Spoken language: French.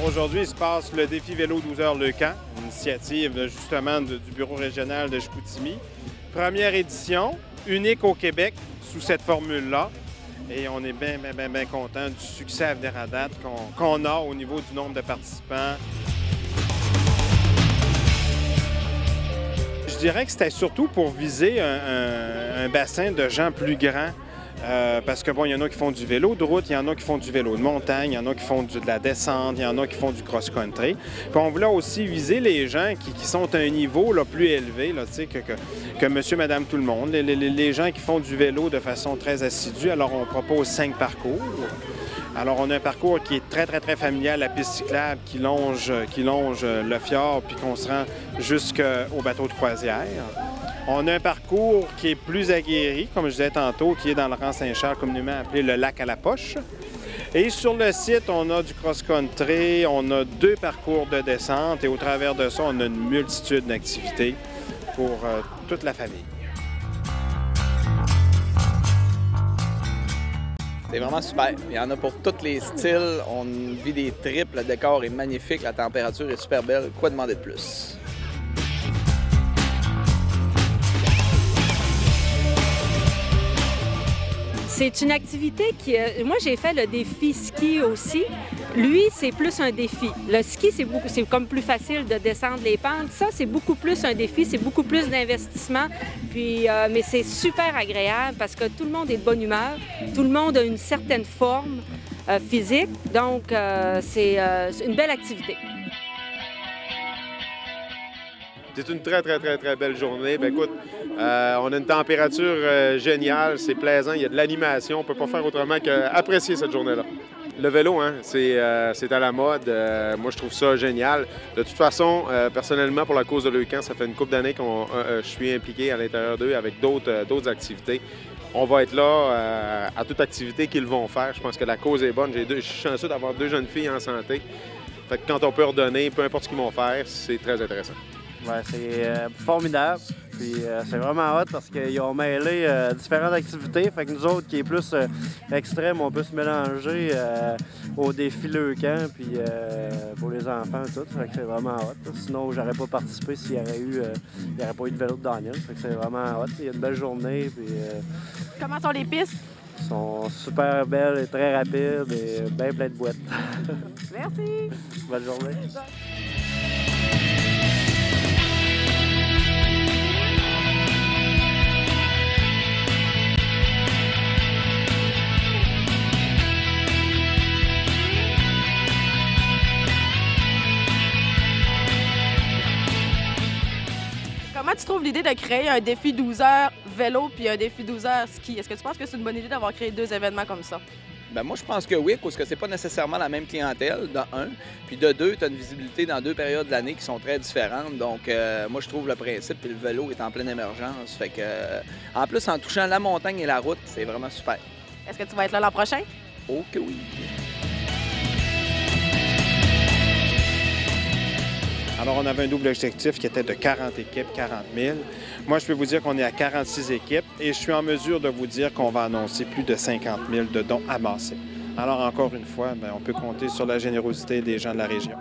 aujourd'hui, il se passe le défi Vélo 12 heures Leucan, initiative justement du Bureau régional de Chicoutimi. Première édition, unique au Québec sous cette formule-là. Et on est bien content du succès à venir à date qu'on a au niveau du nombre de participants. Je dirais que c'était surtout pour viser un bassin de gens plus grands. Parce que bon, il y en a qui font du vélo de route, il y en a qui font du vélo de montagne, il y en a qui font de la descente, il y en a qui font du cross-country. Puis on voulait aussi viser les gens qui sont à un niveau là, plus élevé là, que monsieur, madame, tout le monde. Les gens qui font du vélo de façon très assidue. Alors on propose 5 parcours. Alors on a un parcours qui est très familial, la piste cyclable qui longe le fjord puis qu'on se rend jusqu'au bateau de croisière. On a un parcours qui est plus aguerri, comme je disais tantôt, qui est dans le rang Saint-Charles, communément appelé le lac à la poche. Et sur le site, on a du cross-country, on a 2 parcours de descente et au travers de ça, on a une multitude d'activités pour toute la famille. C'est vraiment super. Il y en a pour tous les styles. On vit des trips, le décor est magnifique, la température est super belle. Quoi demander de plus? C'est une activité qui... Moi, j'ai fait le défi ski aussi. Lui, c'est plus un défi. Le ski, c'est comme plus facile de descendre les pentes. Ça, c'est beaucoup plus un défi, c'est beaucoup plus d'investissement. Puis, mais c'est super agréable parce que tout le monde est de bonne humeur. Tout le monde a une certaine forme physique. Donc, c'est une belle activité. C'est une très belle journée. Bien, écoute, on a une température géniale, c'est plaisant, il y a de l'animation. On ne peut pas faire autrement qu'apprécier cette journée-là. Le vélo, hein, c'est à la mode. Moi, je trouve ça génial. De toute façon, personnellement, pour la cause de Leucan, ça fait une couple d'années que je suis impliqué à l'intérieur d'eux avec d'autres activités. On va être là à toute activité qu'ils vont faire. Je pense que la cause est bonne. Je suis chanceux d'avoir 2 jeunes filles en santé. Fait que quand on peut redonner, peu importe ce qu'ils vont faire, c'est très intéressant. Ouais, c'est formidable. Puis c'est vraiment hot parce qu'ils ont mêlé différentes activités. Fait que nous autres, qui est plus extrême, on peut se mélanger au défi Leucan puis pour les enfants et tout. Fait que c'est vraiment hot. Sinon, j'aurais pas participé s'il y aurait pas eu de vélo de Daniel. Fait que c'est vraiment hot. Il y a une belle journée. Puis, comment sont les pistes? Elles sont super belles et très rapides et bien plein de boîtes. Merci! Bonne journée. Comment tu trouves l'idée de créer un défi 12 heures vélo puis un défi 12 heures ski? Est-ce que tu penses que c'est une bonne idée d'avoir créé 2 événements comme ça? Bien, moi, je pense que oui, parce que c'est pas nécessairement la même clientèle, de 1. Puis de 2, tu as une visibilité dans 2 périodes de l'année qui sont très différentes. Donc, moi, je trouve le principe, puis le vélo est en pleine émergence. Fait que, en plus, en touchant la montagne et la route, c'est vraiment super. Est-ce que tu vas être là l'an prochain? Oh que oui! Alors, on avait un double objectif qui était de 40 équipes, 40 000. Moi, je peux vous dire qu'on est à 46 équipes et je suis en mesure de vous dire qu'on va annoncer plus de 50 000 de dons amassés. Alors, encore une fois, on peut compter sur la générosité des gens de la région.